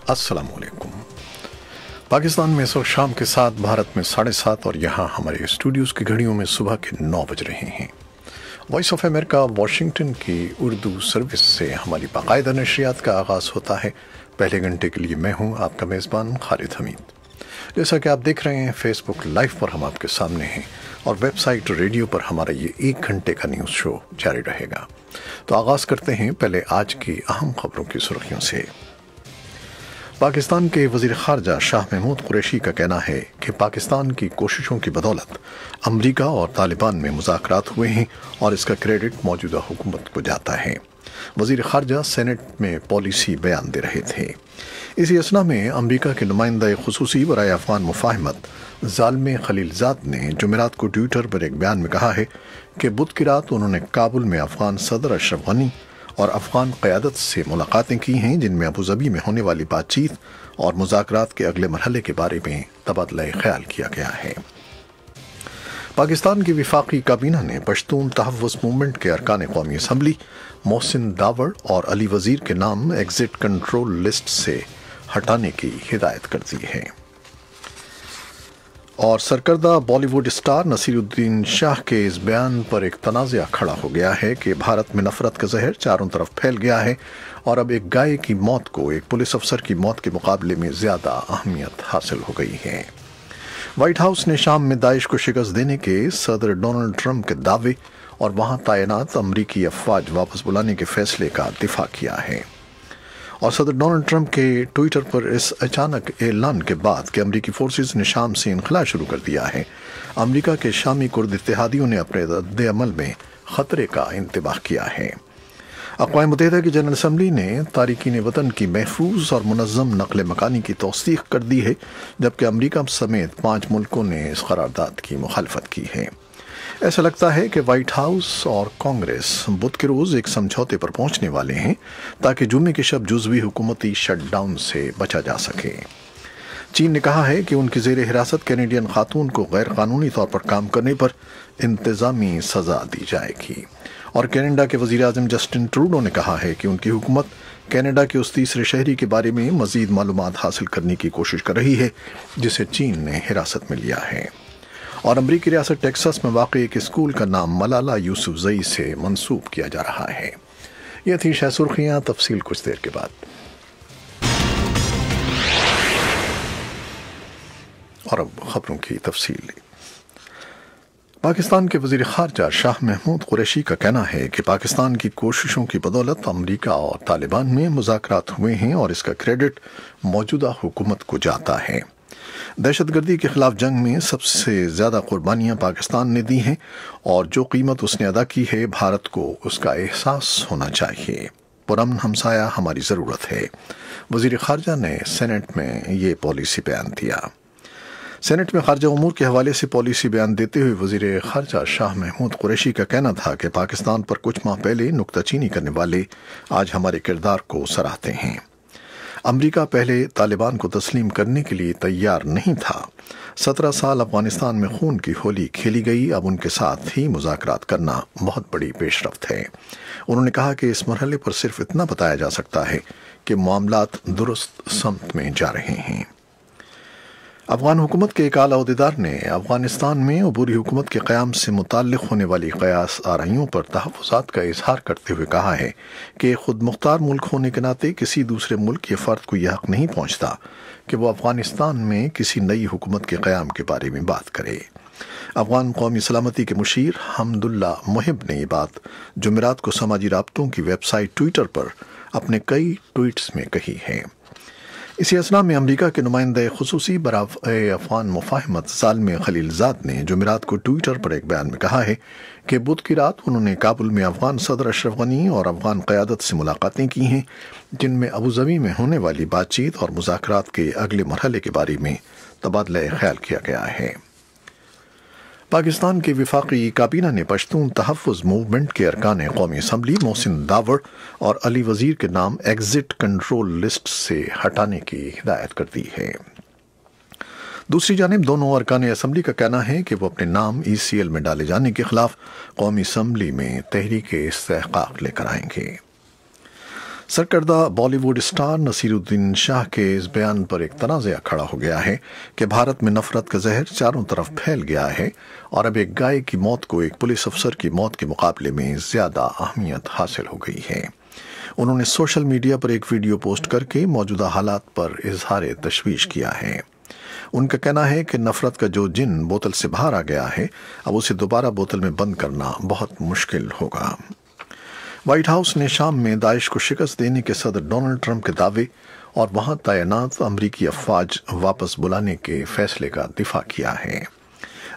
अस्सलाम वालेकुम। पाकिस्तान में इस वक्त शाम के 7, भारत में 7:30 और यहाँ हमारे स्टूडियोज़ की घड़ियों में सुबह के 9 बज रहे हैं। वॉइस ऑफ अमेरिका वाशिंगटन की उर्दू सर्विस से हमारी बाकायदा नशरियात का आगाज़ होता है। पहले घंटे के लिए मैं हूँ आपका मेज़बान खालिद हमीद। जैसा कि आप देख रहे हैं, फेसबुक लाइव पर हम आपके सामने हैं और वेबसाइट रेडियो पर हमारा ये 1 घंटे का न्यूज़ शो जारी रहेगा। तो आगाज़ करते हैं पहले आज की अहम खबरों की सुर्खियों से। पाकिस्तान के वज़ीर ख़ारजा शाह महमूद कुरैशी का कहना है कि पाकिस्तान की कोशिशों की बदौलत अमरीका और तालिबान में मुज़ाकरात हुए हैं और इसका क्रेडिट मौजूदा हुकूमत को जाता है। वज़ीर ख़ारजा सेनेट में पॉलिसी बयान दे रहे थे। इसी असना में अमरीका के नुमाइंदा ख़ुसूसी बराए अफ़गान मुफ़ाहमत ज़ाल्मे खलीलज़ाद ने जुमेरात को ट्विटर पर एक बयान में कहा है कि बुध की रात उन्होंने काबुल में अफ़गान सदर अशरफ गनी और अफ़गान क़यादत से मुलाकातें की हैं, जिनमें अबूज़बी में होने वाली बातचीत और मुज़ाकरात के अगले मरहले के बारे में तबादला ख्याल किया गया है। पाकिस्तान की वफाकी काबीना ने पश्तून तहफ़्फ़ुज़ मूवमेंट के अरकान कौमी असम्बली मोहसिन दावड़ और अली वज़ीर के नाम एग्ज़िट कंट्रोल लिस्ट से हटाने की हिदायत कर दी है। और सरकर्दा बॉलीवुड स्टार नसीरुद्दीन शाह के इस बयान पर एक तनाज़ा खड़ा हो गया है कि भारत में नफ़रत का जहर चारों तरफ फैल गया है और अब एक गाय की मौत को एक पुलिस अफसर की मौत के मुकाबले में ज़्यादा अहमियत हासिल हो गई है। व्हाइट हाउस ने शाम में दाइश को शिकस्त देने के सदर डोनाल्ड ट्रंप के दावे और वहाँ तैनात अमरीकी अफवाज वापस बुलाने के फैसले का दिफा किया है। और सदर डोनाल्ड ट्रंप के ट्विटर पर इस अचानक ऐलान के बाद कि अमरीकी फोर्सेस ने शाम से इनखला शुरू कर दिया है, अमरीका के शामी कुर्द इत्तेहादियों ने अपने रद्द अमल में ख़तरे का इंतबाह किया है। अक़वाम मुत्तहिदा की जनरल असम्बली ने तारिकीन वतन की महफूज और मुनज़्ज़म नक़ल मकानी की तौसीक़ कर दी है, जबकि अमरीका समेत 5 मुल्कों ने इस करारदाद की मुखालफत की है। ऐसा लगता है कि व्हाइट हाउस और कांग्रेस बुध के रोज़ एक समझौते पर पहुंचने वाले हैं ताकि जुम्मे के शब जुज़वी हुकूमती शटडाउन से बचा जा सके। चीन ने कहा है कि उनकी ज़ेर हिरासत कैनेडियन खातून को गैर कानूनी तौर पर काम करने पर इंतज़ामी सज़ा दी जाएगी। और कनाडा के वज़ीर आज़म जस्टिन ट्रूडो ने कहा है कि उनकी हुकूमत कनाडा के उस तीसरे शहरी के बारे में मज़ीद मालूमात हासिल करने की कोशिश कर रही है जिसे चीन ने हिरासत में लिया है। और अमरीकी रियासत टेक्सास में वाक़ एक स्कूल का नाम मलाला यूसुफ़ज़ई से मंसूब किया जा रहा है। ये थी शाह सुर्खियाँ, तफसील कुछ देर के बाद। और अब खबरों की तफसील। पाकिस्तान के वज़ीर ख़ारजा शाह महमूद कुरैशी का कहना है कि पाकिस्तान की कोशिशों की बदौलत अमरीका और तालिबान में मुज़ाकरात हुए हैं और इसका क्रेडिट मौजूदा हुकूमत को जाता है। दहशतगर्दी के खिलाफ जंग में सबसे ज़्यादा कुर्बानियाँ पाकिस्तान ने दी हैं और जो कीमत उसने अदा की है, भारत को उसका एहसास होना चाहिए। पुरअमन हमसाया हमारी ज़रूरत है। वज़ीर ख़ारजा ने सेनेट में ये पॉलिसी बयान दिया। सेनेट में ख़ारजा उमूर के हवाले से पॉलिसी बयान देते हुए वज़ीर ख़ारजा शाह महमूद कुरैशी का कहना था कि पाकिस्तान पर कुछ माह पहले नुक्ताचीनी करने वाले आज हमारे किरदार को सराहते हैं। अमरीका पहले तालिबान को तस्लीम करने के लिए तैयार नहीं था। 17 साल अफगानिस्तान में खून की होली खेली गई, अब उनके साथ ही मुज़ाकरात करना बहुत बड़ी पेशरफ्त है। उन्होंने कहा कि इस मरहले पर सिर्फ इतना बताया जा सकता है कि मामलात दुरुस्त समत में जा रहे हैं। अफगान हुकूमत के एक आला अहदेदार ने अफगानिस्तान में अबूरी हुकूमत के क़याम से मुताल्लिक़ होने वाली क़यास आराइयों पर तहफ़्फ़ुज़ात का इज़हार करते हुए कहा है कि खुद मुख्तार मुल्क होने के नाते किसी दूसरे मुल्क के फ़र्द को यह हक़ नहीं पहुँचता कि वो अफगानिस्तान में किसी नई हुकूमत के क़याम के बारे में बात करे। अफगान कौमी सलामती के मुशीर हमदुल्ला मुहिब ने ये बात जुमेरात को समाजी राब्तों की वेबसाइट ट्विटर पर अपने कई ट्वीट्स में कही है। इसी असना में अमरीका के नुमाइंदा ख़ुसूसी बराए अफ़गान मुफ़ाहमत ज़ाल्मे खलीलज़ाद ने जुमेरात को ट्विटर पर एक बयान में कहा है कि बुध की रात उन्होंने काबुल में अफ़गान सदर अशरफ गनी और अफ़गान क़यादत से मुलाकातें की हैं, जिनमें अबूज़बी में होने वाली बातचीत और मुज़ाकरात के अगले मरहले के बारे में तबादला ख्याल किया गया है। पाकिस्तान की वफाकी काबीना ने पश्तून तहफ़्फ़ुज़ मूवमेंट के अरकान कौमी असम्बली मोहसिन दावड़ और अली वज़ीर के नाम एग्ज़िट कंट्रोल लिस्ट से हटाने की हिदायत कर दी है। दूसरी जानिब दोनों अरकान असम्बली का कहना है कि वो अपने नाम ECL में डाले जाने के खिलाफ कौमी असम्बली में तहरीक इस्तेहक़ाक़ लेकर आएंगे। सरकर्दा बॉलीवुड स्टार नसीरुद्दीन शाह के इस बयान पर एक तनाज़ा खड़ा हो गया है कि भारत में नफरत का जहर चारों तरफ फैल गया है और अब एक गाय की मौत को एक पुलिस अफसर की मौत के मुकाबले में ज़्यादा अहमियत हासिल हो गई है। उन्होंने सोशल मीडिया पर एक वीडियो पोस्ट करके मौजूदा हालात पर इजहार तशवीश किया है। उनका कहना है कि नफरत का जो जिन बोतल से बाहर आ गया है, अब उसे दोबारा बोतल में बंद करना बहुत मुश्किल होगा। व्हाइट हाउस ने शाम में दाइश को शिकस्त देने के सदर डोनाल्ड ट्रंप के दावे और वहां तैनात अमरीकी अफवाज वापस बुलाने के फैसले का दिफा किया है।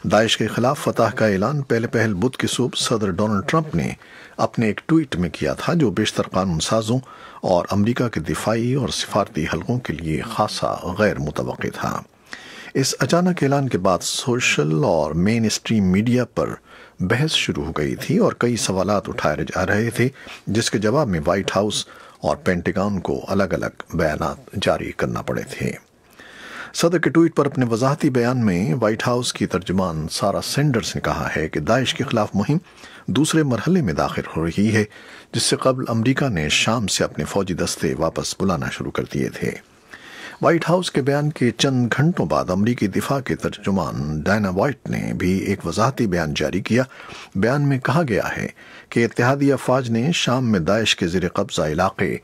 दाइश के खिलाफ फतह का ऐलान पहल बुध की सुबह सदर डोनाल्ड ट्रंप ने अपने एक ट्वीट में किया था, जो बेशतर कानून साजों और अमरीका के दिफाई और सिफारती हलकों के लिए खासा गैर मुतवक्की था। इस अचानक ऐलान के बाद सोशल और मेन स्ट्रीम मीडिया पर बहस शुरू हो गई थी और कई सवालात उठाए जा रहे थे, जिसके जवाब में व्हाइट हाउस और पेंटागन को अलग अलग बयानात जारी करना पड़े थे। सदर के ट्वीट पर अपने वजाहती बयान में व्हाइट हाउस की तर्जुमान सारा सैंडर्स ने कहा है कि दाइश के खिलाफ मुहिम दूसरे मरहले में दाखिल हो रही है, जिससे कबल अमरीका ने शाम से अपने फौजी दस्ते वापस बुलाना शुरू कर दिए थे। व्हाइट हाउस के बयान के चंद घंटों बाद अमरीकी दिफा के तर्जुमान डायना व्हाइट ने भी एक वजाहती बयान जारी किया। बयान में कहा गया है कि इत्तेहादी अफवाज ने शाम में दाइश के ज़ेर कब्जा इलाके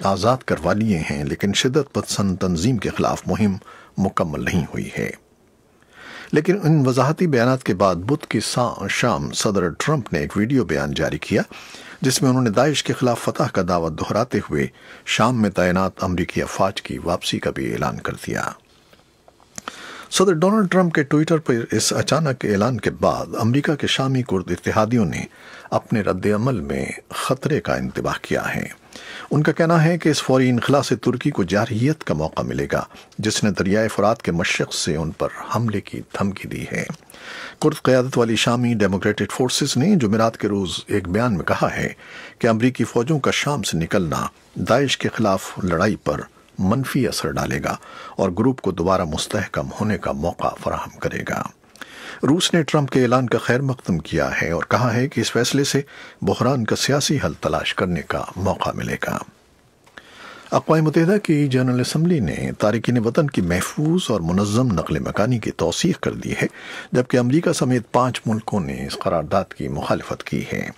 आज़ाद करवा लिए हैं, लेकिन शिद्दत पसंद तंजीम के खिलाफ मुहिम मुकम्मल नहीं हुई है। लेकिन इन वजाहती बयानात के बाद बुध की शाम सदर ट्रंप ने एक वीडियो बयान जारी किया, जिसमें उन्होंने दाइश के खिलाफ फतह का दावा दोहराते हुए शाम में तैनात अमरीकी अफवाज की वापसी का भी ऐलान कर दिया। सदर डोनाल्ड ट्रंप के ट्विटर पर इस अचानक ऐलान के बाद अमरीका के शामी कुर्द इत्तेहादियों ने अपने रद्द-ए-अमल में खतरे का इंतबाह किया है। उनका कहना है कि इस फौरी इनखला से तुर्की को जारहियत का मौका मिलेगा, जिसने दरियाए फुरात के मशरक़ से उन पर हमले की धमकी दी है। कुर्द क़यादत वाली शामी डेमोक्रेटिक फोर्सेस ने जुमेरात के रोज़ एक बयान में कहा है कि अमरीकी फ़ौजों का शाम से निकलना दाइश के खिलाफ लड़ाई पर मनफी असर डालेगा और ग्रुप को दोबारा मुस्तहकम होने का मौका फराहम करेगा। रूस ने ट्रंप के ऐलान का खैर मकदम किया है और कहा है कि इस फैसले से बहरान का सियासी हल तलाश करने का मौका मिलेगा। अक़वाम मुत्तहिदा की जनरल असम्बली ने तारिकीन वतन की महफूज और मुनज़्ज़म नक़ल मकानी की तौसीक़ कर दी है, जबकि अमरीका समेत 5 मुल्कों ने इस करारदाद की मुखालिफत की है।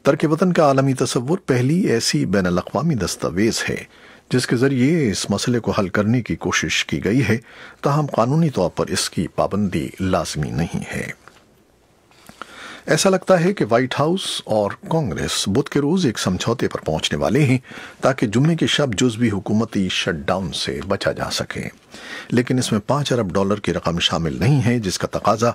तर्क वतन का आलमी तसव्वुर पहली ऐसी बैनुल अक़वामी दस्तावेज़ है जिसके ज़रिए इस मसले को हल करने की कोशिश की गई है, ताहम कानूनी तौर पर इसकी पाबंदी लाज़मी नहीं है। ऐसा लगता है कि व्हाइट हाउस और कांग्रेस बुध के रोज़ एक समझौते पर पहुंचने वाले हैं, ताकि जुम्मे के शब जुज़वी हुकूमती शटडाउन से बचा जा सके। लेकिन इसमें $5 अरब की रकम शामिल नहीं है, जिसका तकाजा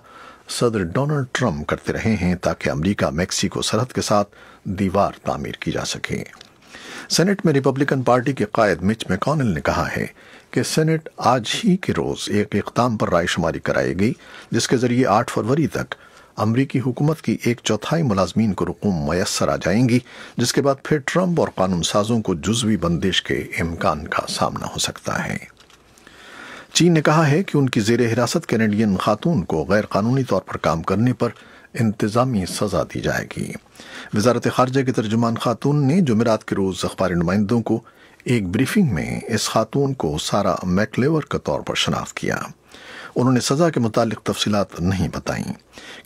सदर डोनाल्ड ट्रंप करते रहे हैं, ताकि अमरीका मेक्सिको सरहद के साथ दीवार तामीर की जा सके। सेनेट में रिपब्लिकन पार्टी के कायद मिच मैकॉनेल ने कहा है कि सेनेट आज ही के रोज़ एक इक़दाम पर रायशुमारी कराई गई, जिसके ज़रिए 8 फरवरी तक अमरीकी हुकूमत की 1/4 मुलाजमीन को रकूम मयस्सर आ जाएंगी, जिसके बाद फिर ट्रंप और कानून साजों को जुज़वी बंदिश के इम्कान का सामना हो सकता है। चीन ने कहा है कि उनकी ज़ेर हिरासत कैनेडियन खातून को गैर कानूनी तौर पर काम करने पर इंतज़ामी सज़ा दी जाएगी। वज़ारत ख़ारजा की तर्जुमान खातून ने जुमेरात के रोज़ अखबारी नुमाइंदों को एक ब्रीफिंग में इस खातून को सारा मैकलेवर के तौर पर शनाख्त किया। उन्होंने सज़ा के मुतालिक तफसीलात नहीं बताईं।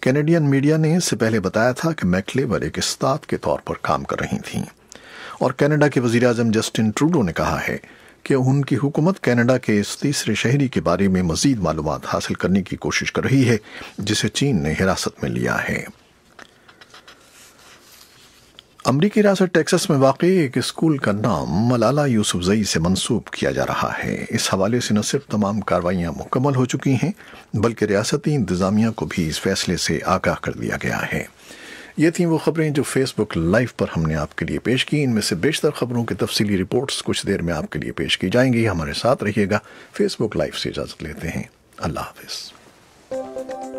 कैनेडियन मीडिया ने इससे पहले बताया था कि मैकलेवर एक उस्ताद के तौर पर काम कर रही थीं और कनाडा के वज़ीर आज़म जस्टिन ट्रूडो ने कहा है कि उनकी हुकूमत कनाडा के इस तीसरे शहरी के बारे में मज़ीद मालूमात हासिल करने की कोशिश कर रही है, जिसे चीन ने हिरासत में लिया है। अमरीकी रियासत टेक्सास में वाक़ एक स्कूल का नाम मलाला यूसुफ़ज़ई से मंसूब किया जा रहा है। इस हवाले से न सिर्फ तमाम कार्रवाइयाँ मुकम्मल हो चुकी हैं, बल्कि रियासती इंतज़ामिया को भी इस फैसले से आगाह कर दिया गया है। ये थीं वो खबरें जो फेसबुक लाइव पर हमने आपके लिए पेश की। इनमें से बेशतर खबरों की तफसीली रिपोर्ट्स कुछ देर में आपके लिए पेश की जाएंगी। हमारे साथ रहिएगा। फेसबुक लाइव से इजाज़त लेते हैं। अल्लाह हाफ़िज़।